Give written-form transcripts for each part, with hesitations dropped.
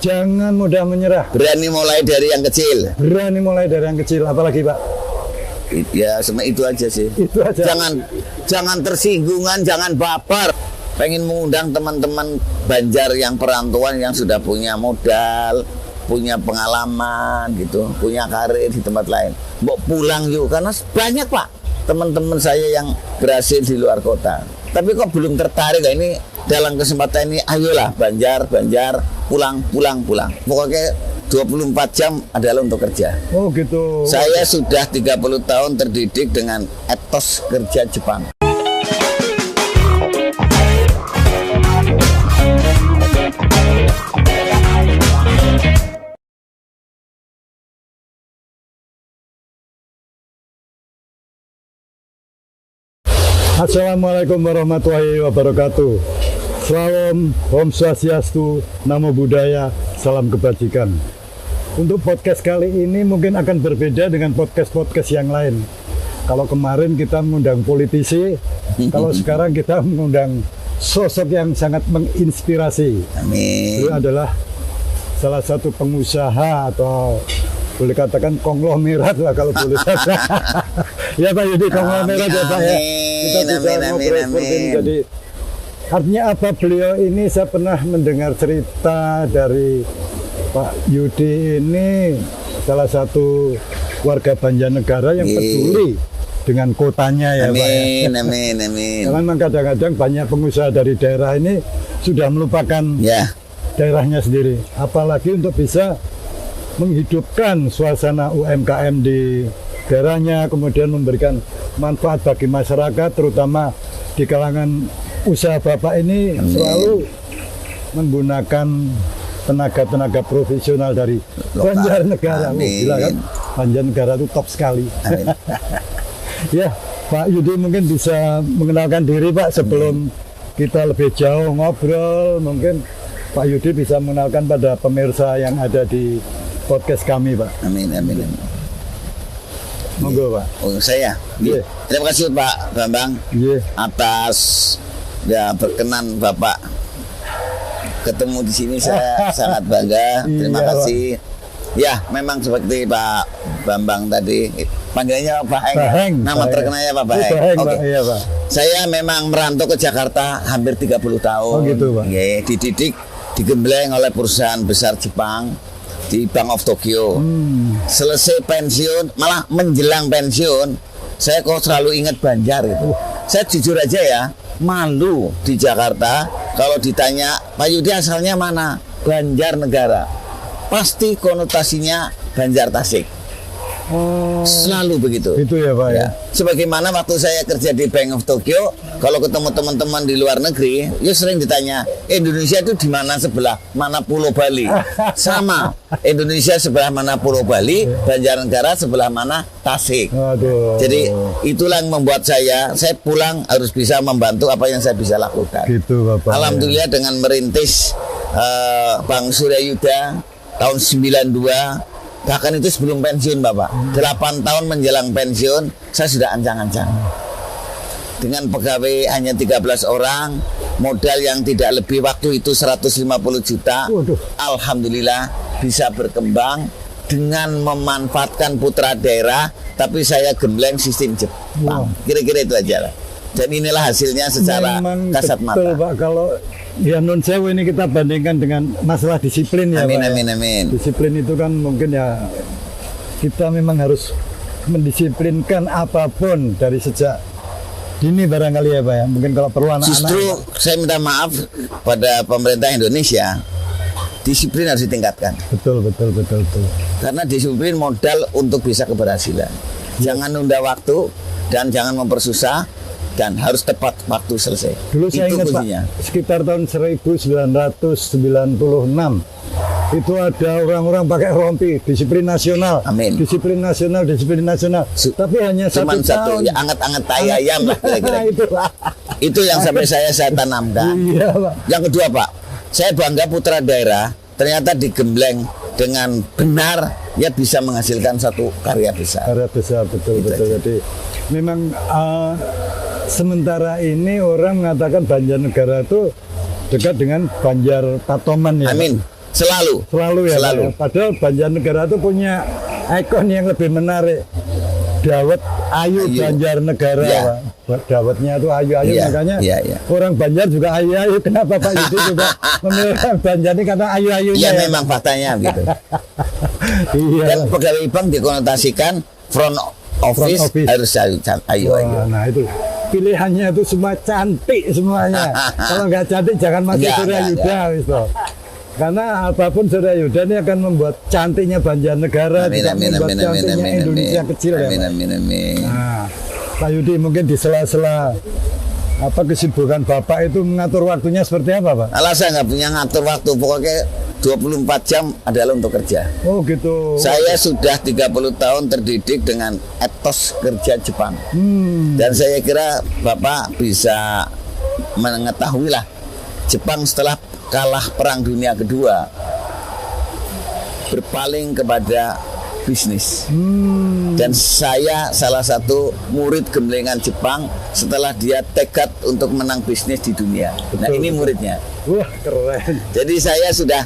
Jangan mudah menyerah. Berani mulai dari yang kecil. Berani mulai dari yang kecil. Apalagi Pak? Ya cuma itu aja sih. Itu aja. Jangan tersinggungan, jangan baper. Pengen mengundang teman-teman Banjar yang perantauan yang sudah punya modal, punya pengalaman gitu, punya karir di tempat lain. Mau pulang yuk, karena banyak Pak teman-teman saya yang berhasil di luar kota. Tapi kok belum tertarik. Nah, ini dalam kesempatan ini ayolah Banjar, pulang. Pokoknya 24 jam adalah untuk kerja. Oh gitu. Saya sudah 30 tahun terdidik dengan etos kerja Jepang. Assalamualaikum warahmatullahi wabarakatuh. Salam, Om Swastiastu, Namo Buddhaya, salam kebajikan. Untuk podcast kali ini mungkin akan berbeda dengan podcast-podcast yang lain. Kalau kemarin kita mengundang politisi, kalau sekarang kita mengundang sosok yang sangat menginspirasi. Amin. Beliau adalah salah satu pengusaha atau boleh katakan konglomerat lah kalau boleh katakan. Ya Pak Yudi, konglomerat ya Pak ya. Kita bisa ngobrol seperti ini. Jadi artinya apa beliau ini, saya pernah mendengar cerita dari Pak Yudi ini salah satu warga Banjarnegara yang peduli dengan kotanya ya Pak ya. Amin. Karena memang kadang-kadang banyak pengusaha dari daerah ini sudah melupakan daerahnya sendiri. Apalagi untuk bisa menghidupkan suasana UMKM di daerahnya, kemudian memberikan manfaat bagi masyarakat, terutama di kalangan usaha Bapak ini. Selalu menggunakan tenaga-tenaga profesional dari Banjarnegara. Gila kan? Banjarnegara itu top sekali. Ya, Pak Yudi mungkin bisa mengenalkan diri Pak sebelum kita lebih jauh ngobrol. Mungkin Pak Yudi bisa mengenalkan pada pemirsa yang ada di podcast kami Pak. Amin. Monggo Pak. Oh saya. Terima kasih Pak Bambang atas berkenan Bapak ketemu di sini. Saya sangat bangga. Terima kasih. Ya, memang seperti Pak Bambang tadi, panggilannya Pak Heng. Nama terkenalnya Pak Heng. Oke. Iya, Pak. Saya memang merantau ke Jakarta hampir 30 tahun. Oh gitu Pak. Dididik, digembleng oleh perusahaan besar Jepang di Bank of Tokyo. Selesai pensiun, malah menjelang pensiun, saya kok selalu ingat Banjar gitu. Saya jujur aja ya, malu di Jakarta kalau ditanya Pak Yudi asalnya mana? Banjarnegara. Pasti konotasinya Banjar Tasik. Selalu begitu. Itu ya Pak ya. Sebagaimana waktu saya kerja di Bank of Tokyo, kalau ketemu teman-teman di luar negeri, ya sering ditanya, Indonesia itu di mana sebelah mana Pulau Bali? Sama, Indonesia sebelah mana Pulau Bali, Banjarnegara sebelah mana Tasik. Aduh. Jadi itulah yang membuat saya pulang harus bisa membantu apa yang saya bisa lakukan. Gitu Bapak. Alhamdulillah dengan merintis Bank Suryayuda tahun 92. Bahkan itu sebelum pensiun Bapak, 8 tahun menjelang pensiun, saya sudah ancang-ancang. Dengan pegawai hanya 13 orang, modal yang tidak lebih waktu itu 150 juta. Alhamdulillah bisa berkembang dengan memanfaatkan putra daerah, tapi saya gembleng sistem Jepang. Kira-kira itu aja lah. Dan inilah hasilnya secara kasat mata. Betul Pak, kalau ya non sewu ini kita bandingkan dengan masalah disiplin ya Pak. Amin. Disiplin itu kan mungkin ya kita memang harus mendisiplinkan apapun dari sejak dini barangkali ya Pak ya. Mungkin kalau perlu anak-anak. Justru saya minta maaf pada pemerintah Indonesia, disiplin harus ditingkatkan. Betul. Karena disiplin modal untuk bisa keberhasilan. Jangan nunda waktu dan jangan mempersusah. Dan harus tepat waktu selesai. Dulu saya ingat kuncinya. Pak, sekitar tahun 1996 itu ada orang-orang pakai rompi, disiplin nasional. Amin. Disiplin nasional. Tapi hanya Cuman satu tahun. Ya anget-anget tai ayam lah kira-kira. Itu yang sampai saya tanamkan. Iya, Pak. Yang kedua Pak, saya bangga putra daerah ternyata digembleng dengan benar, ya bisa menghasilkan satu karya besar. Betul. Jadi memang sementara ini orang mengatakan Banjarnegara itu dekat dengan Banjar Patoman ya. Amin. Selalu. Selalu ya. Selalu. Pak, ya? Padahal Banjarnegara itu punya ikon yang lebih menarik. Dawet Ayu Banjarnegara. Ya. Pak. Dawetnya itu ayu-ayu, Ya, makanya ya, ya. orang Banjar juga ayu-ayu. Kenapa Pak Yudi juga memilih Banjar ini karena ayu-ayunya? Ya memang faktanya gitu. Iya. Dan pegawai bank dikonotasikan front office harus ayu. Wah, nah itu pilihannya itu semua cantik semuanya. Kalau nggak cantik jangan masuk Surya Yuda, gitu. Karena apapun Surya Yuda ini akan membuat cantiknya Banjarnegara, membuat cantiknya Indonesia kecil ya. Nah, Pak Yudi mungkin di sela-sela apa kesibukan Bapak itu mengatur waktunya seperti apa, Pak? Alah, saya nggak punya ngatur waktu, pokoknya 24 jam adalah untuk kerja. Oh gitu. Saya sudah 30 tahun terdidik dengan etos kerja Jepang. Dan saya kira Bapak bisa mengetahui lah, Jepang setelah kalah Perang Dunia Kedua berpaling kepada bisnis. Dan saya salah satu murid gemblengan Jepang setelah dia tekad untuk menang bisnis di dunia. Nah, ini muridnya. Wah, keren. Jadi saya sudah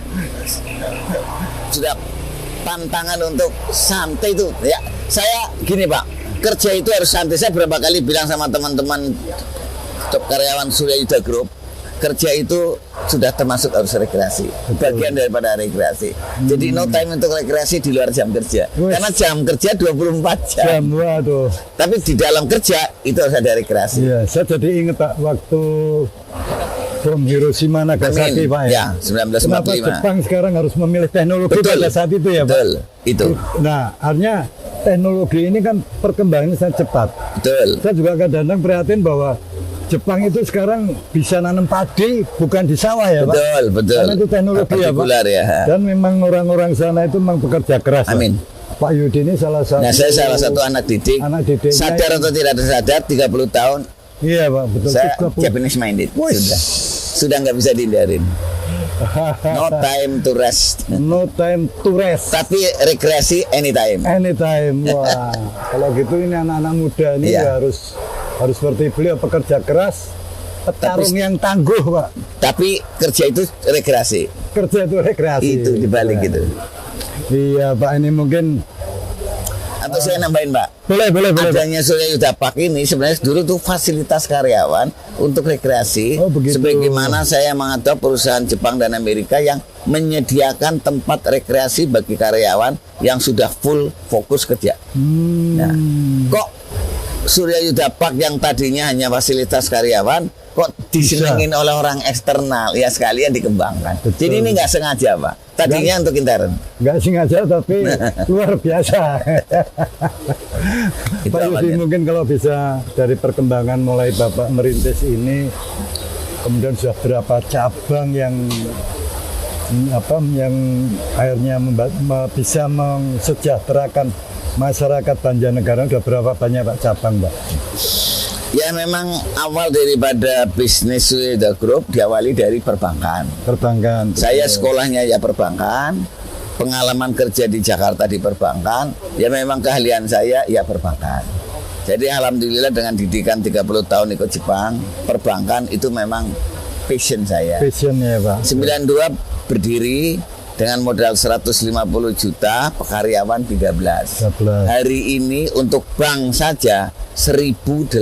tantangan untuk santai itu. Ya, saya gini Pak, kerja itu harus santai. Saya berapa kali bilang sama teman-teman karyawan Surya Yuda Group, kerja itu sudah termasuk harus rekreasi, bagian daripada rekreasi. Jadi no time untuk rekreasi di luar jam kerja. Karena jam kerja 24 jam. Waduh. Tapi di dalam kerja itu harus ada rekreasi. Iya, saya jadi ingat Pak waktu bom Hiroshima Nagasaki, Pak ya. 1945. Kenapa Jepang sekarang harus memilih teknologi pada saat itu ya, Pak? Betul, itu. Nah, artinya teknologi ini kan perkembangannya sangat cepat. Betul. Saya juga kadang-kadang prihatin bahwa Jepang itu sekarang bisa nanam padi bukan di sawah ya, Pak? Betul, betul. Karena itu teknologi ya, Pak. Ya. Dan memang orang-orang sana itu memang bekerja keras. Amin. Pak Yudi ini salah satu. Nah, saya salah satu anak didik. Sadar atau tidak sadar, 30 tahun. Iya, Pak, betul. Saya Japanese minded. Sudah nggak bisa dihindarin. No time to rest. No time to rest. Tapi rekreasi anytime. Anytime. Wah, kalau gitu ini anak-anak muda ini harus seperti beliau, pekerja keras, petarung yang tangguh, Pak. Tapi kerja itu rekreasi. Kerja itu rekreasi. Itu dibalik gitu. Iya, Pak, ini mungkin atau saya nambahin, Pak. Boleh. Adanya Surya Yuda Park ini sebenarnya dulu tuh fasilitas karyawan untuk rekreasi. Oh, begitu. Sebagaimana saya mengatur perusahaan Jepang dan Amerika yang menyediakan tempat rekreasi bagi karyawan yang sudah full fokus kerja. Nah, kok Surya Yuda Park yang tadinya hanya fasilitas karyawan kok disenengin oleh orang eksternal, ya sekalian dikembangkan. Betul. Jadi ini nggak sengaja, Pak. Tadinya untuk intern. Nggak sengaja tapi luar biasa. Pak Yudi, mungkin kalau bisa dari perkembangan mulai Bapak merintis ini, kemudian sudah berapa cabang yang akhirnya bisa mensejahterakan masyarakat Banjarnegara, sudah berapa banyak Pak cabang, Pak? Ya memang awal daripada bisnis Surya Yuda Group diawali dari perbankan. Saya sekolahnya ya perbankan, pengalaman kerja di Jakarta di perbankan, ya memang keahlian saya ya perbankan. Jadi alhamdulillah dengan didikan 30 tahun ikut Jepang, perbankan itu memang passion saya. Passionnya Pak. 92 berdiri dengan modal 150 juta, karyawan 13. Hari ini untuk bank saja 1.800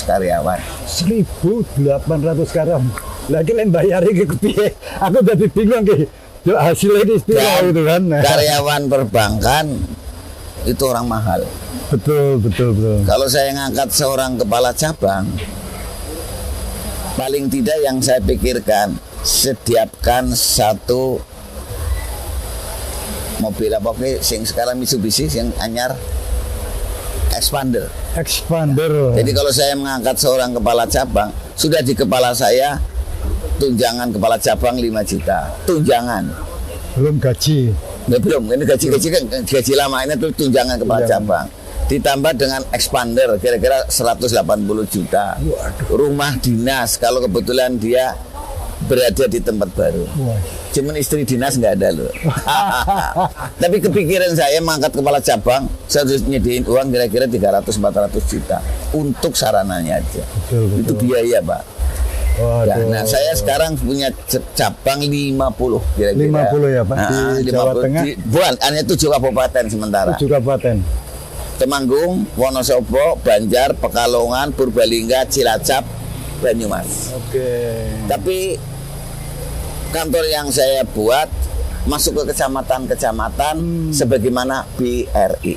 karyawan. 1.800 karyawan. Lagi lain bayar iki kepiye? Aku udah bingung ki. Hasilnya di istilah itu kan. Karyawan perbankan itu orang mahal. Betul. Kalau saya ngangkat seorang kepala cabang, paling tidak yang saya pikirkan, sediakan satu mobil apa sing sekarang Mitsubishi yang anyar expander. Jadi kalau saya mengangkat seorang kepala cabang, sudah di kepala saya tunjangan kepala cabang 5 juta. Tunjangan. Belum gaji. Ya, belum. Ini gaji lama, ini tuh tunjangan kepala cabang. Ditambah dengan expander kira-kira 180 juta. Rumah dinas kalau kebetulan dia berada di tempat baru. Cuman istri dinas nggak ada loh. Tapi kepikiran saya mengangkat kepala cabang, saya harus nyediain uang kira-kira 300-400 juta untuk sarananya aja. Betul. Itu biaya, Pak. Waduh. Nah, saya sekarang punya cabang 50 kira-kira. 50 ya Pak, di Jawa Tengah. Bukan, hanya 7 kabupaten sementara. 7 kabupaten. Temanggung, Wonosobo, Banjar, Pekalongan, Purbalingga, Cilacap, Banyumas. Oke. Tapi kantor yang saya buat masuk ke kecamatan-kecamatan sebagaimana BRI.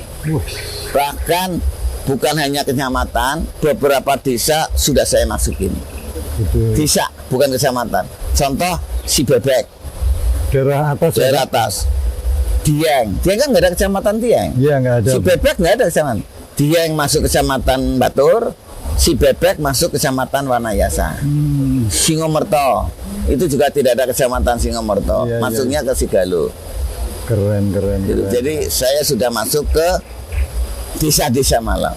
Bahkan bukan hanya kecamatan, beberapa desa sudah saya masukin. Desa, bukan kecamatan. Contoh si Bebek, daerah atas. daerah atas. Dieng kan nggak ada kecamatan Dieng. Iya, nggak ada. Si Bebek nggak ada kecamatan. Dieng masuk kecamatan Batur, si Bebek masuk kecamatan Wanayasa. Singomerto itu juga tidak ada kecamatan Singomerto. Iya, masuknya ke Sigalo. Keren. Gitu. Jadi saya sudah masuk ke desa-desa Malang.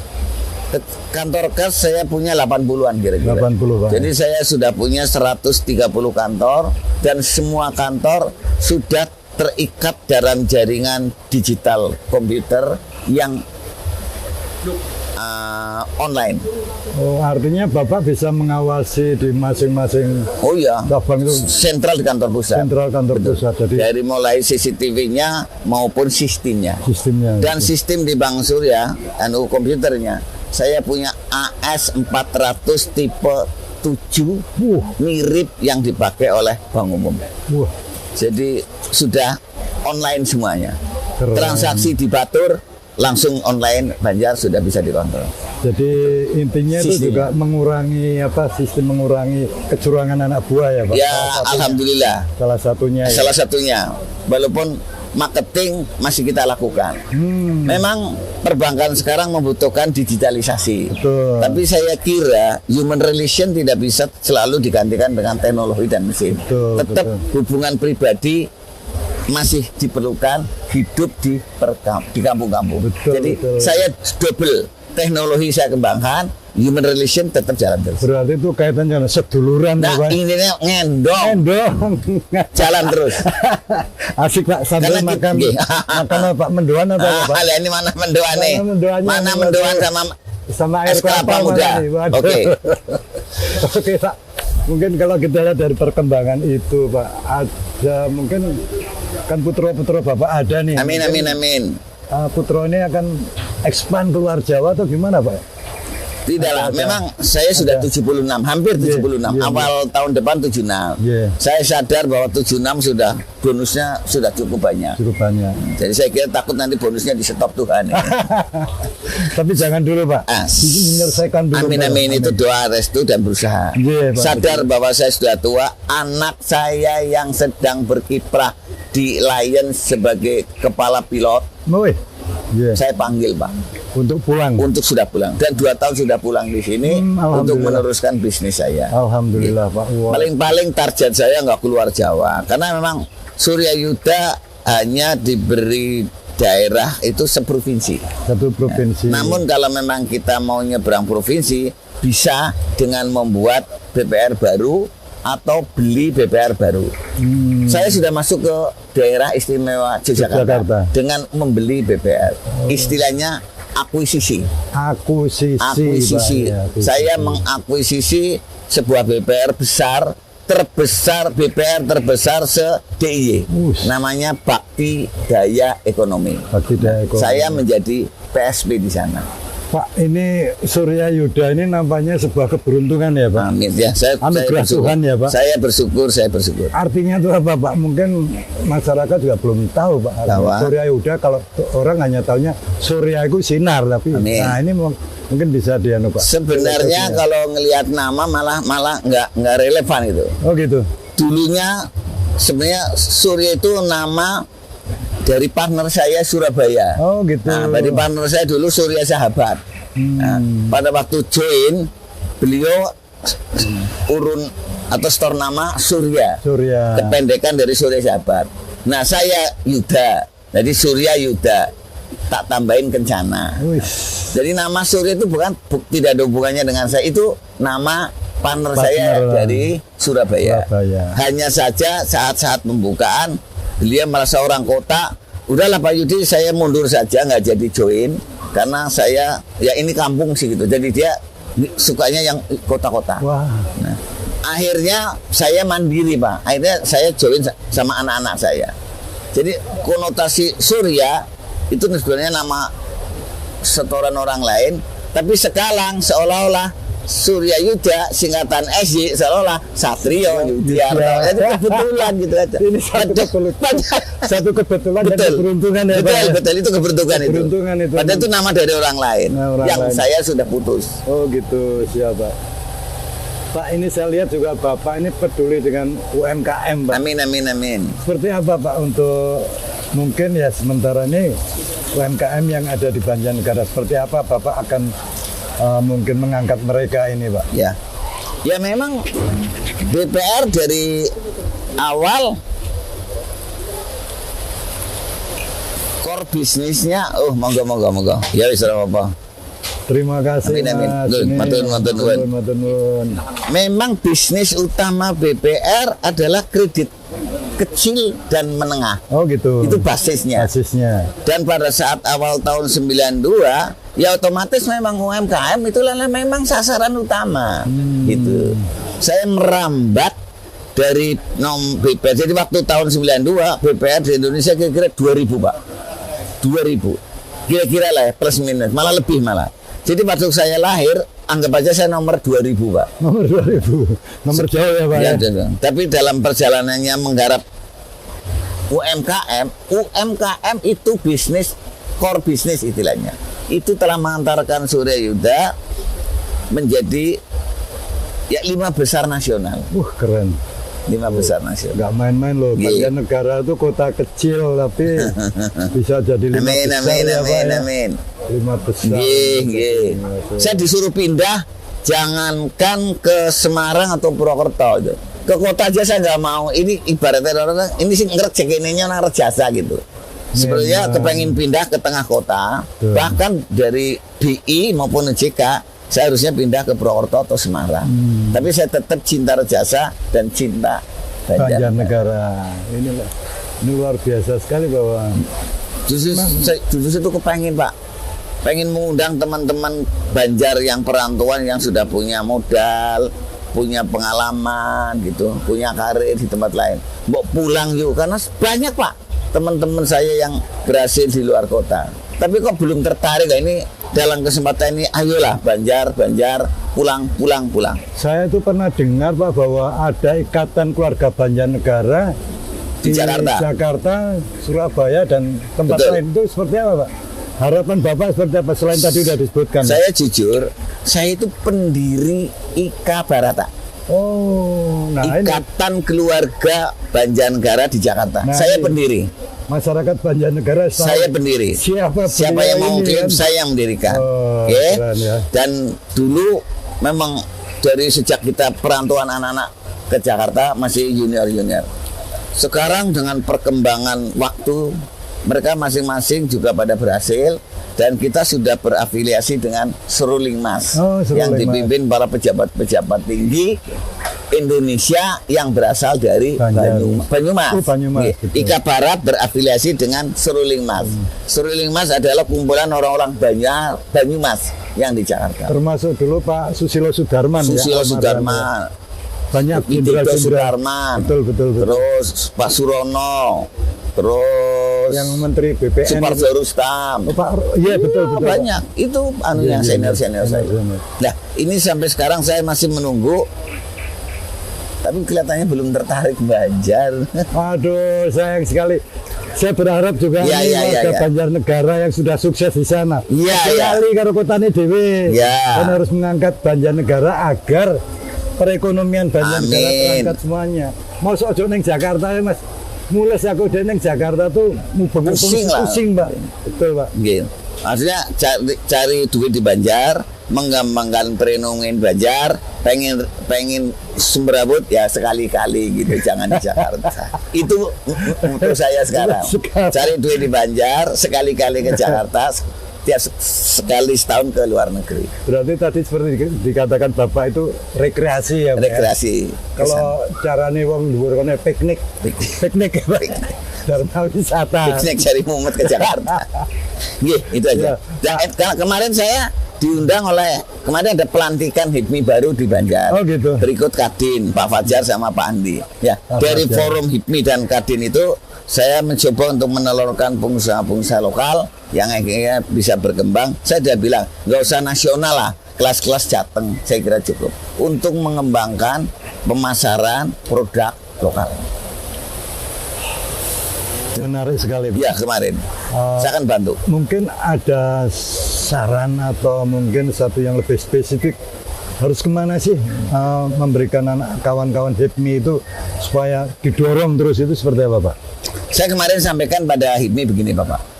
Kantor kas saya punya 80-an kira-kira. 80 Pak. Jadi saya sudah punya 130 kantor dan semua kantor sudah terikat dalam jaringan digital komputer yang online. Oh, artinya Bapak bisa mengawasi di masing-masing Oh iya, cabang itu sentral di kantor pusat. sentral kantor pusat. Jadi Dari mulai CCTV-nya maupun sistemnya. sistemnya. Dan sistem di Bank Surya, komputernya, saya punya AS400 tipe 7 mirip yang dipakai oleh Bank Umum. Wah, Jadi sudah online semuanya. Keren. Transaksi di Batur langsung online, Banjar sudah bisa dikontrol. jadi intinya itu Sistemnya. juga mengurangi sistem mengurangi kecurangan anak buah ya Pak. Ya, Salah satunya. alhamdulillah. Salah satunya. Ya. Salah satunya, walaupun marketing masih kita lakukan. Memang perbankan sekarang membutuhkan digitalisasi. Betul. Tapi saya kira human relation tidak bisa selalu digantikan dengan teknologi dan mesin. Betul, Tetap hubungan pribadi masih diperlukan hidup di kampung-kampung. Betul, Jadi betul. saya double teknologi saya kembangkan, human relation tetap jalan terus. Berarti itu kaitannya dengan seduluran Nah, ya Pak. intinya ngendong Endong. jalan terus. Asik Pak sambil Karena makan makan apa mendoan atau apa Pak? Ini mana mendoan nih? Mana mendoannya? Mana mendoan sama Air es kelapa kelapa muda? mana nih? Waduh. Oke. Oke Pak. Mungkin kalau kita lihat dari perkembangan itu Pak, ada mungkin kan putra-putra Bapak ada nih. Amin, Mungkin, amin. Putra ini akan expand keluar Jawa atau gimana Pak? Tidaklah, Ada. memang saya sudah 76, hampir 76. Iya, Awal tahun depan 76. Iya. Saya sadar bahwa 76 sudah bonusnya sudah cukup banyak. Cukup banyak. Jadi saya kira takut nanti bonusnya di stop Tuhan. Tapi jangan dulu Pak. Menyelesaikan dulu. Amin Pak. amin itu doa restu dan berusaha. Iya, Pak. Sadar bahwa saya sudah tua, anak saya yang sedang berkiprah di Lion sebagai kepala pilot, Wih. Iya. saya panggil Pak Untuk pulang. untuk sudah pulang dan 2 tahun sudah pulang di sini untuk Alhamdulillah. meneruskan bisnis saya. Alhamdulillah Pak. Wah. Paling-paling target saya nggak keluar Jawa karena memang Surya Yuda hanya diberi daerah itu seprovinsi. Satu provinsi. Namun kalau memang kita mau nyebrang provinsi bisa dengan membuat BPR baru atau beli BPR baru. Saya sudah masuk ke daerah istimewa Yogyakarta Yogyakarta. dengan membeli BPR. Istilahnya akuisisi. Akuisisi. Akuisisi. Pak, ya, akuisisi. Saya mengakuisisi sebuah BPR besar, BPR terbesar se-DIY. Namanya Bakti Daya Ekonomi. Bakti Daya Ekonomi. Saya menjadi PSP di sana. Pak, ini Surya Yuda ini nampaknya sebuah keberuntungan ya Pak. Amin ya, saya Anugerah bersyukur. Tuhan ya, Pak. Saya bersyukur. Artinya itu apa Pak? Mungkin masyarakat juga belum tahu Pak. Tahu, ah. Surya Yuda kalau orang hanya taunya Surya itu sinar tapi. Amin. Nah ini mungkin bisa dianu Pak. Sebenarnya kalau ngelihat nama malah nggak relevan itu. Oh gitu. Dulunya sebenarnya Surya itu nama dari partner saya Surabaya. Oh gitu. Nah, dari partner saya dulu Surya Sahabat. Nah, pada waktu join beliau urun atau store nama Surya. Surya. Kependekan dari Surya Sahabat. Nah, saya Yuda. Jadi Surya Yuda. Tak tambahin Kencana. Wih. Jadi nama Surya itu tidak ada hubungannya dengan saya. Itu nama partner saya dari Surabaya. Hanya saja saat-saat pembukaan beliau merasa orang kota, udahlah Pak Yudi saya mundur saja nggak jadi join karena saya ya ini kampung sih gitu. Jadi dia sukanya yang kota-kota. Wah. Nah, akhirnya saya mandiri Pak. Akhirnya saya join sama anak-anak saya. Jadi konotasi Surya itu sebenarnya nama setoran orang lain, tapi sekarang seolah-olah Surya Yuda singkatan SY seolah-olah Satrio Yudiarto. Itu kebetulan gitu aja. Ini satu kebetulan dan keberuntungan ya, betul, Pak. Betul, itu keberuntungan itu. Itu. Padahal itu nama dari orang lain yang saya sudah putus. Oh gitu, siapa? Pak, ini saya lihat juga Bapak ini peduli dengan UMKM, Pak. Amin, amin, amin. Seperti apa Pak untuk mungkin ya sementara ini UMKM yang ada di Banjarnegara, seperti apa Bapak akan mungkin mengangkat mereka ini Pak? Ya, ya memang DPR dari awal core bisnisnya, monggo. Ya wis apa. Terima kasih amin. Mas. Matun. Memang bisnis utama BPR adalah kredit kecil dan menengah. Oh gitu. Itu basisnya. Dan pada saat awal tahun 92 ya otomatis memang UMKM itulah memang sasaran utama. Gitu. Saya merambat dari BPR. Jadi waktu tahun 92 BPR di Indonesia kira-kira 2000 Pak. 2000. Kira-kira lah ya, plus minus, malah lebih malah. Jadi waktu saya lahir, anggap aja saya nomor 2000 Pak. Nomor 2000, nomor jauh ya Pak ya. Tapi dalam perjalanannya menggarap UMKM itu bisnis, core bisnis istilahnya. Itu telah mengantarkan Surya Yuda menjadi ya 5 besar nasional. Keren. 5 besar nasional. Gak main-main loh. Banjarnegara itu kota kecil tapi bisa jadi 5 besar ya Pak ya. Amin. 5 besar. Saya disuruh pindah, jangankan ke Semarang atau Purwokerto, ke kota aja saya nggak mau. Ini ibaratnya orang ini sih ngerjek ininya nang jasa gitu. Sebenarnya kepengen pindah ke tengah kota, bahkan dari BI maupun OJK saya harusnya pindah ke Purwokerto atau Semarang. Tapi saya tetap cinta Rejasa dan cinta Banjarnegara. Ini luar biasa sekali bahwa justru itu kepengen Pak, pengen mengundang teman-teman Banjar yang perantauan yang sudah punya modal, punya pengalaman gitu, punya karir di tempat lain. Mau pulang yuk, karena banyak Pak teman-teman saya yang berhasil di luar kota. Tapi kok belum tertarik ini. Dalam kesempatan ini, ayolah Banjar, pulang. Saya itu pernah dengar Pak bahwa ada ikatan keluarga Banjarnegara di Jakarta, Surabaya dan tempat lain. Itu seperti apa Pak? Harapan Bapak seperti apa selain tadi sudah disebutkan? Saya jujur, saya itu pendiri IKA Barata. Ikatan Keluarga Banjarnegara di Jakarta. Saya pendiri. Masyarakat Banjarnegara saya pendiri. Siapa yang mau klaim saya yang mendirikan. Ya. Dan dulu memang dari sejak kita perantauan anak-anak ke Jakarta masih junior. Sekarang dengan perkembangan waktu mereka masing-masing juga pada berhasil dan kita sudah berafiliasi dengan Seruling Mas yang dipimpin para pejabat-pejabat tinggi Indonesia yang berasal dari Banyumas. IKA Barat berafiliasi dengan Seruling Mas. Seruling Mas adalah kumpulan orang-orang Banyumas yang di Jakarta. Termasuk dulu Pak Susilo Sudarman. Sudarman. Banyak Indra Sudarman. Betul. Terus Pak Surono. Terus yang Menteri BPN Suparjo Rustam. Iya betul. Banyak. Itu yang senior saya. Nah, ini sampai sekarang saya masih menunggu. Tapi kelihatannya belum tertarik Banjar. Aduh, sayang sekali. Saya berharap juga warga Banjarnegara yang sudah sukses di sana. Sekali karo kotane dhewe. Dan harus mengangkat Banjarnegara agar perekonomian Banjarnegara terangkat semuanya. Mosok ojo ning Jakarta ya Mas. Mules aku ning Jakarta tuh pusing Mbak. Betul Pak. Gitu. Maksudnya cari duit di Banjar, mengembangkan perekonomian Banjar, pengen sembrabut ya sekali-kali gitu, jangan di Jakarta. Itu untuk saya sekarang. Cari duit di Banjar, sekali-kali ke Jakarta, tiap sekali setahun ke luar negeri. Berarti tadi seperti dikatakan Bapak itu rekreasi ya Pak? Rekreasi. Kalau carane wong dhuwur kene piknik ya Pak. Dharma wisata. Piknik cari mumet ke Jakarta. Itu aja. Nah, kemarin saya diundang oleh Kemarin ada pelantikan HIPMI baru di Banjar. Oh gitu. Berikut Kadin, Pak Fajar sama Pak Andi. Ya, Pak dari Fajar. forum HIPMI dan Kadin itu saya mencoba untuk menelurkan pengusaha-pengusaha lokal yang akhirnya bisa berkembang. Saya sudah bilang, nggak usah nasional lah, kelas-kelas Jateng, saya kira cukup untuk mengembangkan pemasaran produk lokal. Menarik sekali, Pak. Ya kemarin, saya akan bantu. Mungkin ada saran atau mungkin satu yang lebih spesifik, harus kemana sih memberikan anak kawan-kawan HIPMI itu supaya didorong terus, itu seperti apa, Pak? Saya kemarin sampaikan pada HIPMI begini, Bapak.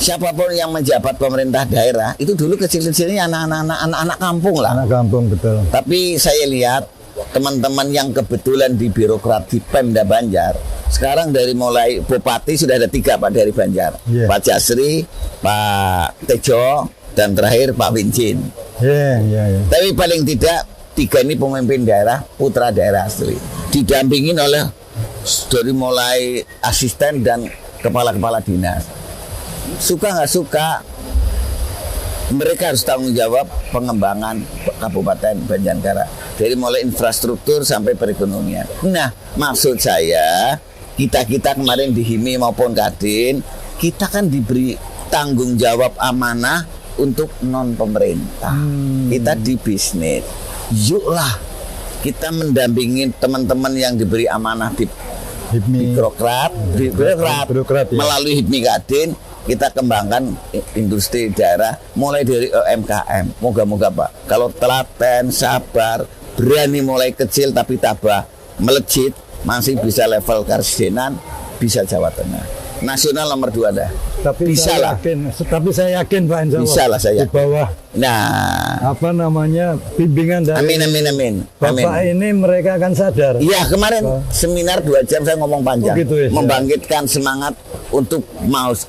Siapapun yang menjabat pemerintah daerah itu dulu kecil-kecilnya anak-anak kampung lah. Anak kampung, betul. Tapi saya lihat teman-teman yang kebetulan di birokrat di Pemda Banjar, sekarang dari mulai bupati sudah ada 3 Pak dari Banjar. Yeah. Pak Jasri, Pak Tejo, dan terakhir Pak Wincin. Iya. Tapi paling tidak 3 ini pemimpin daerah, putra daerah asli, didampingin oleh dari mulai asisten dan kepala-kepala dinas. Suka nggak suka, mereka harus tanggung jawab pengembangan Kabupaten Banjarnegara dari mulai infrastruktur sampai perekonomian. Nah, maksud saya kita kemarin di HIMI maupun Kadin, kita kan diberi tanggung jawab amanah untuk non pemerintah. Kita di bisnis. Yuklah kita mendampingi teman-teman yang diberi amanah di HIPMI. birokrat Ya. melalui HIPMI Kadin. Kita kembangkan industri daerah mulai dari UMKM. Moga-moga Pak, kalau telaten, sabar, berani mulai kecil tapi tabah melejit, masih bisa level Karsidenan, bisa Jawa Tengah. Nasional nomor 2 dah. Tapi Bisa saya lah. Tapi saya yakin, Pak, insya Allah, Bisa lah saya di bawah Nah, bimbingan dari amin. Bapak ini mereka akan sadar. Iya, kemarin seminar 2 jam saya ngomong panjang, Oh, gitu ya, membangkitkan semangat untuk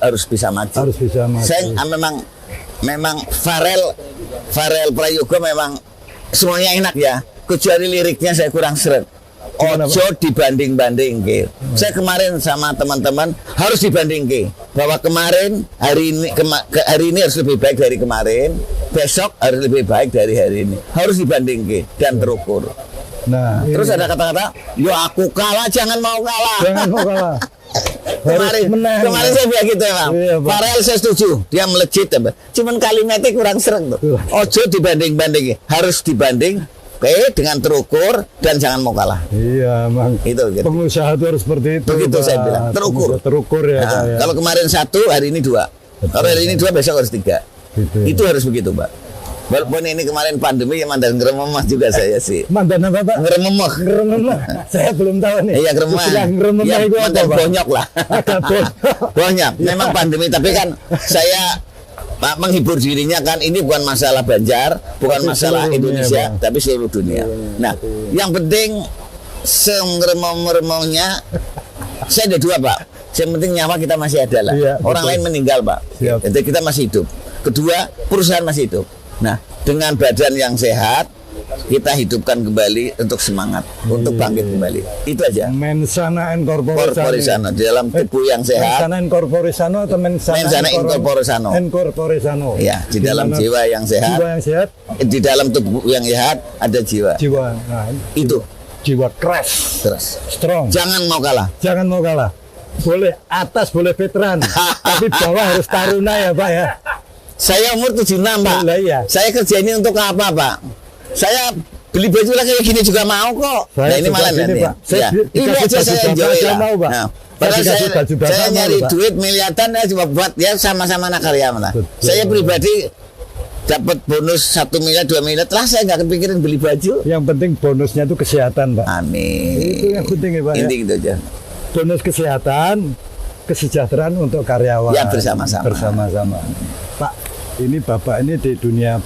harus bisa maju. Harus bisa maju. Saya memang Farel Prayogo memang semuanya enak ya, kecuali liriknya saya kurang seret. Ojo dibanding-banding ke. Saya kemarin sama teman-teman harus dibanding ke, bahwa kemarin hari ini harus lebih baik dari kemarin, besok harus lebih baik dari hari ini, harus dibanding ke dan terukur. Nah, Terus ada kata-kata, yo aku kalah, jangan mau kalah. jangan mau kalah. Harus menang. Kemarin saya bilang gitu ya, Bang. Iya, Pak. Farel saya setuju, dia melejit, ya, Bang. Cuman kalimatnya kurang seret tuh. Ojo dibanding-banding, harus dibanding dengan terukur dan jangan mau kalah. Iya, Bang. Itu gitu. Pengusaha itu harus seperti itu. Begitu Pak. saya bilang, terukur. Pengusaha terukur ya, Nah, Pak, ya. kalau kemarin 1, hari ini 2. Kalau hari ini 2, besok harus 3. Gitu. Itu harus begitu, Pak. Walaupun ini kemarin pandemi yang mandan ngerememah juga saya sih. Mantan apa, Pak? Ngerememah. Ngerememah. Saya belum tahu nih. Iya, ngerememah. Istilah ngerememah Ya, itu apa, mantan Pak? bonyok lah. Ada bonyok. Bonyok. Memang pandemi, tapi kan saya Pak menghibur dirinya kan, ini bukan masalah Banjar, bukan Tapi masalah seluruh Indonesia, dunia, Bang. tapi seluruh dunia. Nah, yang penting sengremong-ngeremongnya saya ada 2, Pak. Yang penting nyawa kita masih ada lah. Iya, Orang betul. lain meninggal, Pak. Siap. Jadi kita masih hidup. Kedua, perusahaan masih hidup. Nah, dengan badan yang sehat, kita hidupkan kembali untuk semangat, untuk bangkit kembali. Itu aja. Mensana in corpore Corporisano, di dalam tubuh yang sehat. Mensana in corpore sano atau Mensana in corpore sano. In corpore sano. Ya, di dalam Dimana jiwa yang sehat. Jiwa yang sehat, Di dalam tubuh yang sehat ada jiwa. jiwa. Nah, Itu jiwa keras, terus. strong. Jangan mau kalah. Jangan mau kalah. Boleh atas, boleh veteran, tapi bawah harus taruna ya, Pak ya. Saya umur 76, Pak. Lah, iya. Saya kerja ini untuk apa, Pak? Saya beli baju lah kayak gini juga mau kok. Saya Nah, ini juga malah gini, nanti. Pak. Saya Ya. Ini dikasih aja baju saya bapak enjoy aja lah. mau, Pak. Nah, Saya padahal dikasih baju bapak saya mau, nyari Pak. duit miliaran ya cuma buat ya sama-sama anak karyawan lah. Betul. Saya pribadi dapat bonus 1 miliar 2 miliar lah, saya nggak kepikiran beli baju. Yang penting bonusnya itu kesehatan, Pak. Amin. Itu yang penting ya, Pak. Ya. Inti itu aja. Bonus kesehatan, kesejahteraan untuk karyawan. Ya, bersama-sama. Bersama-sama. Pak, ini Bapak ini di dunia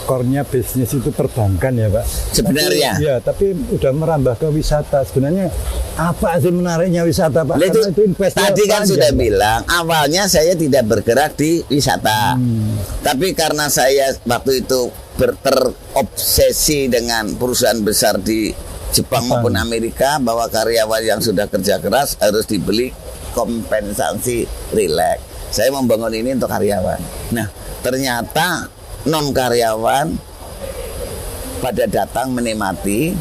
core-nya bisnis itu perbankan ya, Pak. Sebenarnya. Tapi, ya, tapi udah merambah ke wisata. Sebenarnya apa sih menariknya wisata, Pak? Lah, itu, Karena investasi tadi kan panjang, sudah Pak. bilang awalnya saya tidak bergerak di wisata, tapi karena saya waktu itu terobsesi dengan perusahaan besar di Jepang maupun Amerika, bahwa karyawan yang sudah kerja keras harus dibeli kompensasi rileks. Saya membangun ini untuk karyawan. Nah, ternyata non karyawan pada datang menikmati,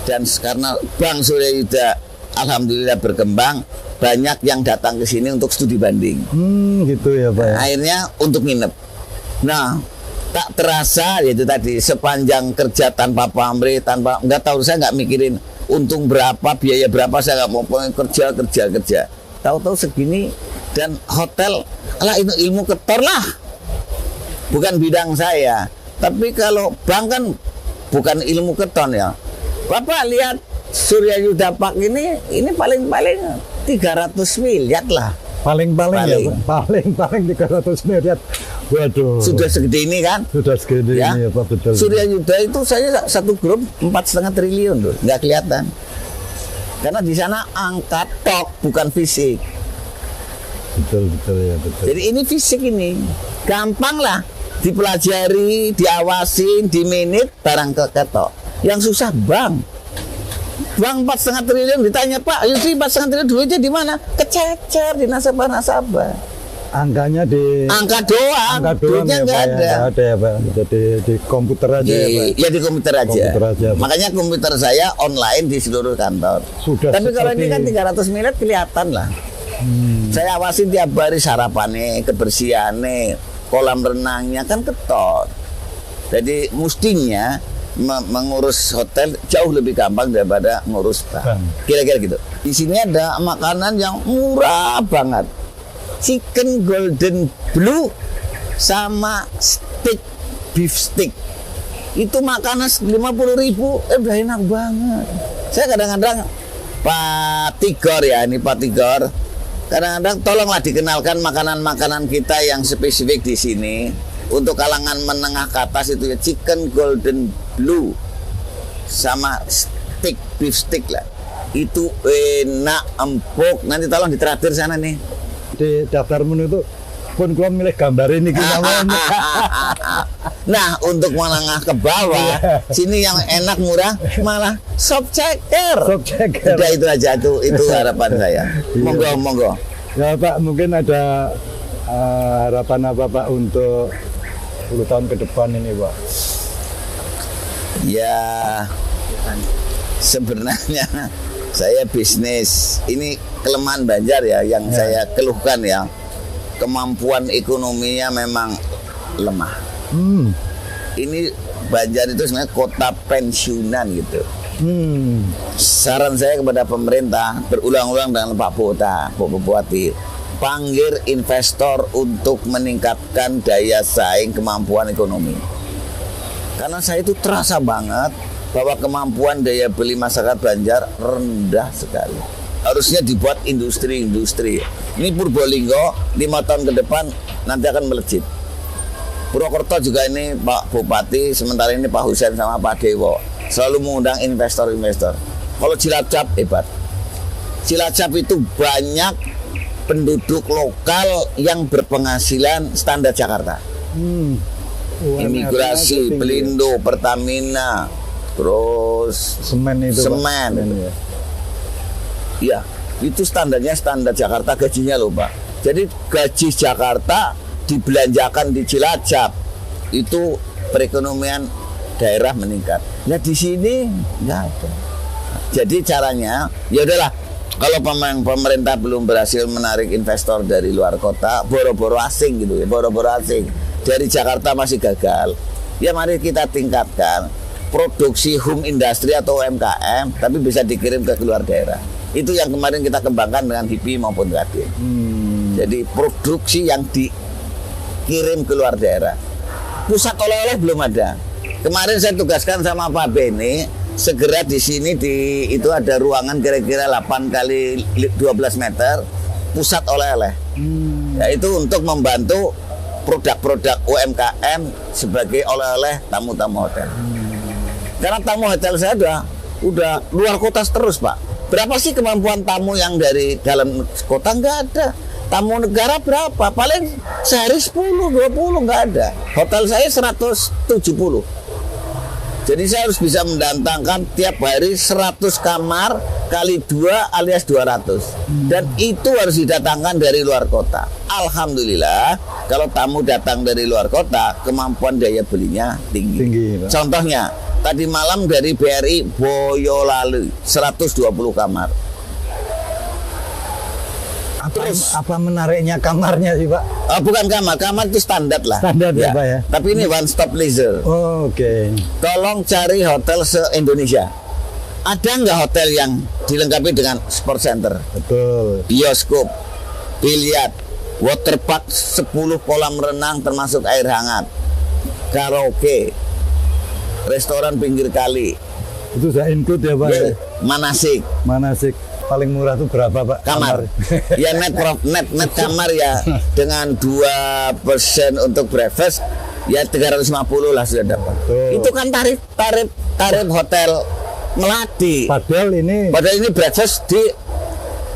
dan karena Bank Surya Yuda alhamdulillah berkembang, banyak yang datang ke sini untuk studi banding. Gitu ya Pak. Akhirnya untuk nginep. Nah, tak terasa yaitu tadi sepanjang kerja tanpa pamrih, tanpa nggak tahu, saya nggak mikirin untung berapa, biaya berapa, saya nggak mau, kerja. Tahu-tahu segini, dan hotel, alah itu ilmu ketor lah, bukan bidang saya. Tapi kalau bank kan bukan ilmu keton ya. Bapak lihat Surya Yuda Park ini paling-paling 300 miliar lah. Paling-paling ya Pak. Paling 300 miliar. Waduh. Sudah segede ini kan? Sudah segede ini ya Pak, betul. Surya Yuda itu saya satu grup 4,5 triliun loh, nggak kelihatan. Karena di sana angka tok, bukan fisik. Betul ya, betul. Jadi ini fisik ini, gampang lah, dipelajari, diawasin, diminit, barang ketok. Yang susah bank 4,5 triliun, ditanya Pak, Yusri 4,5 triliun duitnya di mana? Kececer di nasabah. Angkanya di angka doang duitnya nggak ada. Ada ya Pak. Jadi di komputer aja ya Pak. Ya di komputer aja. Pak. Makanya komputer saya online di seluruh kantor. Tapi kalau ini kan 300 miliar kelihatan lah. Saya awasin tiap hari sarapannya, kebersihannya, kolam renangnya kan ketot. Jadi mestinya mengurus hotel jauh lebih gampang daripada ngurus bank. Kira-kira gitu. Di sini ada makanan yang murah banget. Chicken golden blue sama beef steak. Itu makanan 50.000, udah enak banget. Saya kadang-kadang Pak Tigor ya, ini Pak Tigor. Kadang-kadang tolonglah dikenalkan makanan-makanan kita yang spesifik di sini. Untuk kalangan menengah ke atas itu ya, chicken golden blue sama beef steak lah. Itu enak, empuk. Nanti tolong ditraktir sana nih. Di daftar menu itu pun gua milih gambar ini namanya. Nah, untuk menengah ke bawah, sini yang enak murah malah sop ceker. Udah itu aja, itu harapan saya. Monggo. Ya Pak, mungkin ada harapan apa Pak untuk 10 tahun ke depan ini Pak? Ya, sebenarnya saya bisnis, ini kelemahan Banjar ya, yang saya keluhkan ya, kemampuan ekonominya memang lemah. Ini Banjar itu sebenarnya kota pensiunan gitu. Saran saya kepada pemerintah, berulang-ulang dengan Pak Bupati, panggil investor untuk meningkatkan daya saing kemampuan ekonomi. Karena saya itu terasa banget bahwa kemampuan daya beli masyarakat Banjar rendah sekali. Harusnya dibuat industri-industri. Ini Purbolinggo 5 tahun ke depan nanti akan melejit. Purwokerto juga ini Pak Bupati, sementara ini Pak Husain sama Pak Dewo selalu mengundang investor-investor. Kalau Cilacap hebat. Cilacap itu banyak penduduk lokal yang berpenghasilan standar Jakarta. Imigrasi, Pelindo, Pertamina, terus semen. Ya, itu standarnya standar Jakarta, gajinya loh Pak. Jadi gaji Jakarta dibelanjakan di Cilacap, itu perekonomian daerah meningkat. Nah di sini nggak ada. Jadi caranya, ya udahlah. Kalau pemerintah belum berhasil menarik investor dari luar kota, boro-boro asing gitu ya, boro-boro asing dari Jakarta masih gagal. Ya mari kita tingkatkan produksi home industry atau UMKM, tapi bisa dikirim ke luar daerah. Itu yang kemarin kita kembangkan dengan HIPI maupun Kadin. Jadi produksi yang dikirim ke luar daerah. Pusat oleh-oleh belum ada. Kemarin saya tugaskan sama Pak Beni, segera di sini itu ada ruangan kira-kira 8 kali 12 meter pusat oleh-oleh. Yaitu untuk membantu produk-produk UMKM sebagai oleh-oleh tamu-tamu hotel. Karena tamu hotel saya udah luar kota terus Pak. Berapa sih kemampuan tamu yang dari dalam kota? Nggak ada. Tamu negara berapa? Paling sehari 10, 20 nggak ada. Hotel saya 170. Jadi saya harus bisa mendatangkan tiap hari 100 kamar kali 2 alias 200. Dan itu harus didatangkan dari luar kota. Alhamdulillah, kalau tamu datang dari luar kota, kemampuan daya belinya tinggi. Contohnya, tadi malam dari BRI Boyolali 120 kamar. Apa menariknya kamarnya sih, Pak? Bukan kamar itu standar lah. Standar ya, Pak ya. Tapi ini one stop leisure. Oke. Tolong cari hotel se-Indonesia. Ada nggak hotel yang dilengkapi dengan sport center? Betul. Bioskop, biliar, waterpark 10 kolam renang termasuk air hangat, karaoke, restoran pinggir kali. Itu saya include ya, Pak. Manasik. Paling murah tuh berapa, Pak? Kamar. Ya net kamar ya dengan 2% untuk breakfast ya 350 lah sudah dapat. Itu kan tarif hotel Melati. Padahal ini breakfast di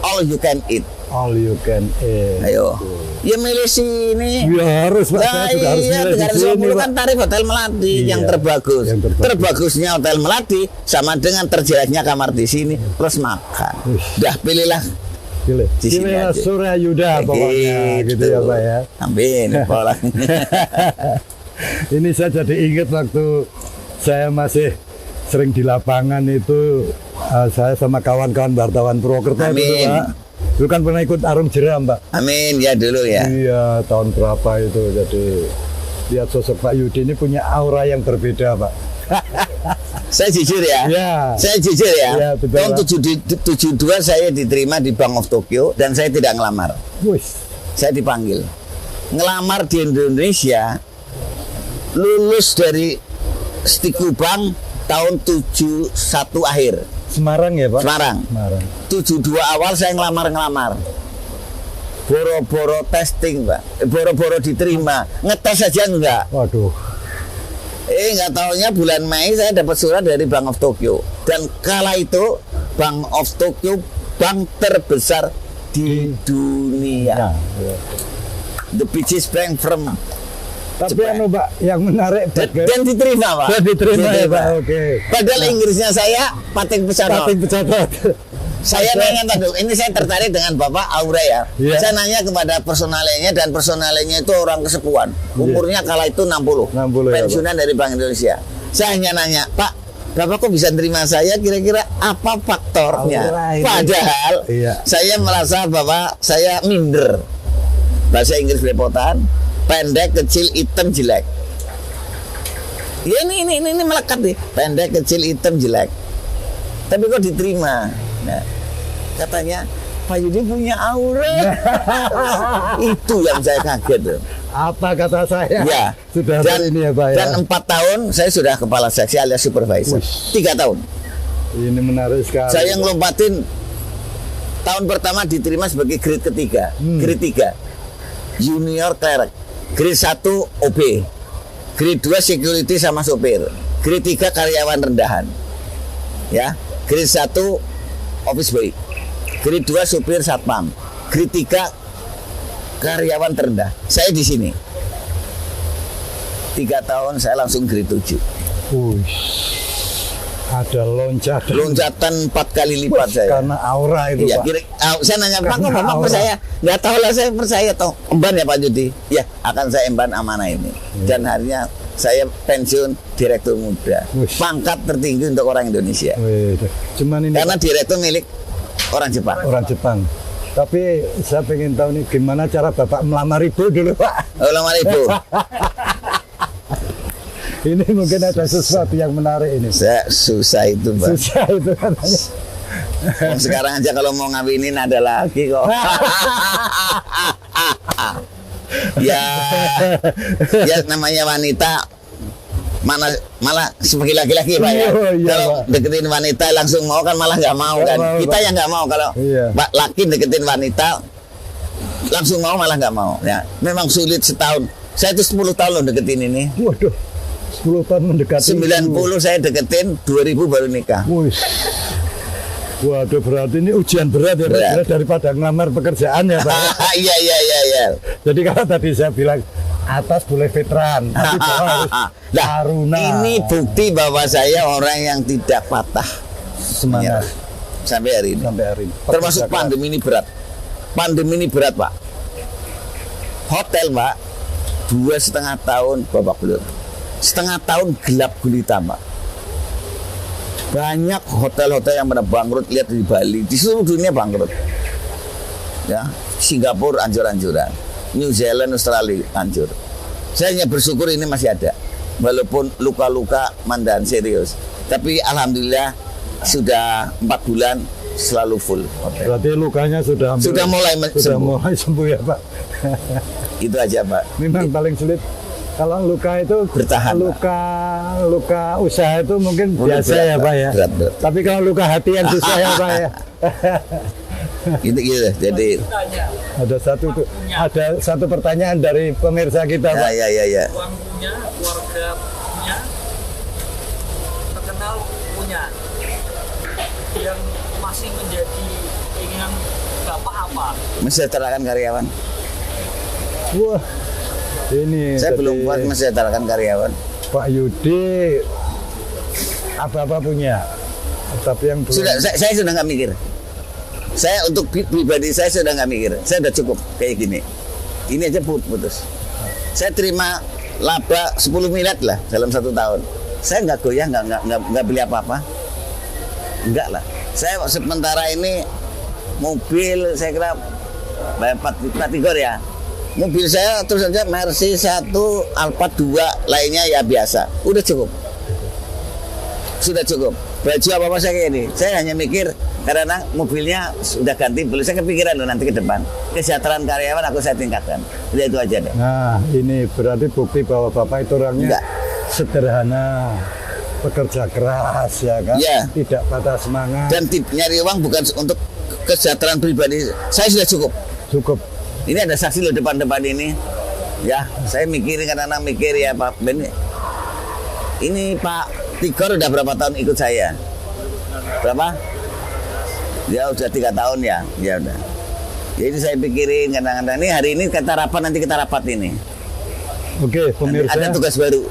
all you can eat. Ayo. Ya milih sini. Ya harus, Pak. Nah, iya, 350 kan tarif hotel Melati yang terbagus. Terbagusnya hotel Melati sama dengan terjeleknya kamar di sini plus makan. Dah pilihlah. Pilihlah Suryayuda pokoknya gitu ya, Pak ya. Amin. Ini saya jadi ingat waktu saya masih sering di lapangan itu, saya sama kawan-kawan wartawan Purwokerto itu, Pak. Lu kan pernah ikut Arung Jeram, Pak? Amin, ya dulu ya. Iya, tahun berapa itu. Jadi lihat sosok Pak Yudi ini punya aura yang berbeda, Pak. Saya jujur ya. Saya jujur ya. Tahun 72 saya diterima di Bank of Tokyo dan saya tidak ngelamar. Saya dipanggil. Ngelamar di Indonesia, lulus dari Stiku Bank tahun 71 akhir. Semarang ya, Pak? Semarang. 72 awal saya ngelamar. Boro-boro testing, Pak. Boro-boro diterima. Ngetes saja enggak. Waduh. Nggak taunya bulan Mei saya dapat surat dari Bank of Tokyo. Dan kala itu Bank of Tokyo bank terbesar di dunia. The biggest bank from Tapi Pak, yang menarik dan diterima, Pak. Diterima ya, Pak. Oke. Padahal Inggrisnya saya pating pecatot. Saya nanya tadi, ini saya tertarik dengan Bapak Aura ya. Saya nanya kepada personalnya dan personalnya itu orang kesepuan. Umurnya kala itu 60 pensiunan dari Bank Indonesia. Saya hanya nanya, Pak, Bapak kok bisa terima saya, kira-kira apa faktornya? Padahal saya merasa bahwa saya minder. Bahasa Inggris belepotan, pendek, kecil, hitam, jelek. Ya ini melekat nih. Pendek, kecil, hitam, jelek. Tapi kok diterima? Nah, katanya Pak Yudi punya aura. Itu yang saya kaget. Apa kata saya? Ya. Sudah ini ya, Pak ya. Dan 4 tahun saya sudah kepala seksi alias supervisor. 3 tahun. Ini menarik sekali. Saya ngelompatin tahun pertama diterima sebagai grade ketiga, grade 3. Junior clerk. Grade 1 OB. Grade 2 security sama sopir. Grade 3 karyawan rendahan. Ya. Grade 1 office boy. Grade 2 supir satpam. Grade 3 karyawan terendah. Saya di sini 3 tahun saya langsung grade 7. Ada loncatan 4 kali lipat saya. Karena aura itu, Pak. Saya nanya, Pak, kok Bapak percaya? Nggak tahu lah, saya percaya toh. Emban ya Pak Yudi? Ya, akan saya emban amanah ini. Dan harinya saya pensiun direktur muda. Pangkat tertinggi untuk orang Indonesia. Cuman ini karena direktur milik orang Jepang. Tapi saya pengen tahu nih gimana cara Bapak melamar ibu dulu, Pak. Melamar ibu. Ini mungkin ada sesuatu yang menarik ini. Susah itu, Pak. Susah itu katanya. Sekarang aja kalau mau ngawinin ada lagi kok. ya namanya wanita malah sebagai laki-laki, Pak ya. Kalau deketin wanita langsung mau kan malah nggak mau kan. Kita yang nggak mau kalau Pak laki deketin wanita langsung mau malah nggak mau. Ya, memang sulit setahun. Saya itu 10 tahun loh deketin ini. Waduh. 10 tahun mendekati 90 saya deketin, 2000 baru nikah. Waduh, berarti ini ujian berat ya, Pak, daripada ngelamar pekerjaan ya, Pak. Iya. Jadi kalau tadi saya bilang atas boleh veteran, tapi bawah harus taruna. Ini bukti bahwa saya orang yang tidak patah Semangat sampai hari ini. sampai hari ini. Termasuk pandemi ini berat. Pandemi ini berat, Pak. Hotel, Pak, 2,5 tahun babak belur. Setengah tahun gelap gulita, Pak. Banyak hotel-hotel yang pada bangkrut, lihat di Bali, di seluruh dunia bangkrut. Ya, Singapura hancur-hancuran, New Zealand, Australia hancur. Saya hanya bersyukur ini masih ada, walaupun luka-luka mandan serius. Tapi alhamdulillah sudah 4 bulan selalu full hotel. Berarti lukanya sudah mulai sembuh ya Pak. Itu aja, Pak. Memang paling sulit kalau luka itu Bertahan, luka usaha itu mungkin biasa berat, ya Pak ya. berat. Tapi kalau luka hati yang susah ya Pak ya. Gitu. Jadi ada satu pertanyaan dari pemirsa kita Pak. ya. Uang punya, keluarga punya, terkenal punya. Yang masih menjadi keinginan Bapak apa? Mesejahterakan karyawan. Wah, ini Saya tadi belum buat mesejahterakan karyawan. Pak Yudi apa-apa punya, tapi yang belum. Saya sudah nggak mikir. Saya untuk pribadi saya sudah nggak mikir. Saya sudah cukup kayak gini. Ini aja putus. Saya terima laba 10 miliar lah dalam 1 tahun. Saya nggak goyah, nggak beli apa-apa. Enggak lah. Saya sementara ini mobil saya kira Patigor ya. Mobil saya terus saja Mercy 1, Alphard 2, lainnya ya biasa. Udah cukup. Sudah cukup. Baju apa-apa saya kayak ini. Saya hanya mikir karena mobilnya sudah ganti, belum saya kepikiran loh nanti ke depan. Kesejahteraan karyawan saya tingkatkan. Udah itu aja deh. Nah, ini berarti bukti bahwa Bapak itu orangnya Enggak. sederhana, pekerja keras ya kan, Ya. tidak patah semangat. Dan nyari uang bukan untuk kesejahteraan pribadi. Saya sudah cukup. Cukup. Ini ada saksi loh depan-depan ini. Ya, saya mikirin karena mikir ya Pak Ben. Ini Pak Tigor udah berapa tahun ikut saya? Berapa? Ya udah 3 tahun ya. Ya udah. Jadi saya pikirin kadang-kadang ini hari ini kita rapat, nanti kita rapat ini. Oke, pemirsa. Ada tugas baru.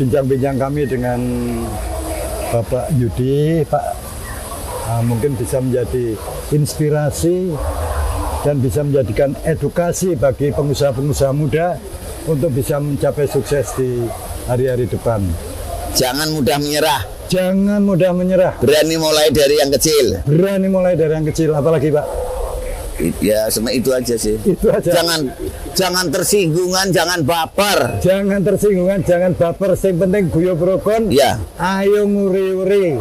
Bincang-bincang kami dengan Bapak Yudi, Pak, mungkin bisa menjadi inspirasi dan bisa menjadikan edukasi bagi pengusaha-pengusaha muda untuk bisa mencapai sukses di hari-hari depan. Jangan mudah menyerah. Jangan mudah menyerah. Berani mulai dari yang kecil. Berani mulai dari yang kecil. Apalagi Pak? Ya, cuma itu aja sih. Itu aja. Jangan tersinggungan, jangan baper. Jangan tersinggungan, jangan baper. Yang penting guyub rukun. Ya. Ayo nguri-uri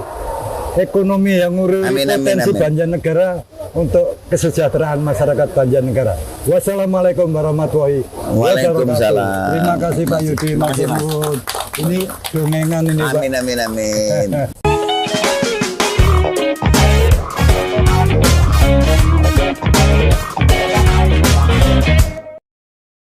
ekonomi yang nguri potensi Banjarnegara untuk kesejahteraan masyarakat Banjarnegara. Wassalamualaikum warahmatullahi wabarakatuh. Waalaikumsalam. Terima kasih Pak Yudi, Mas Yud. Ini dongengan ini Pak. Amin.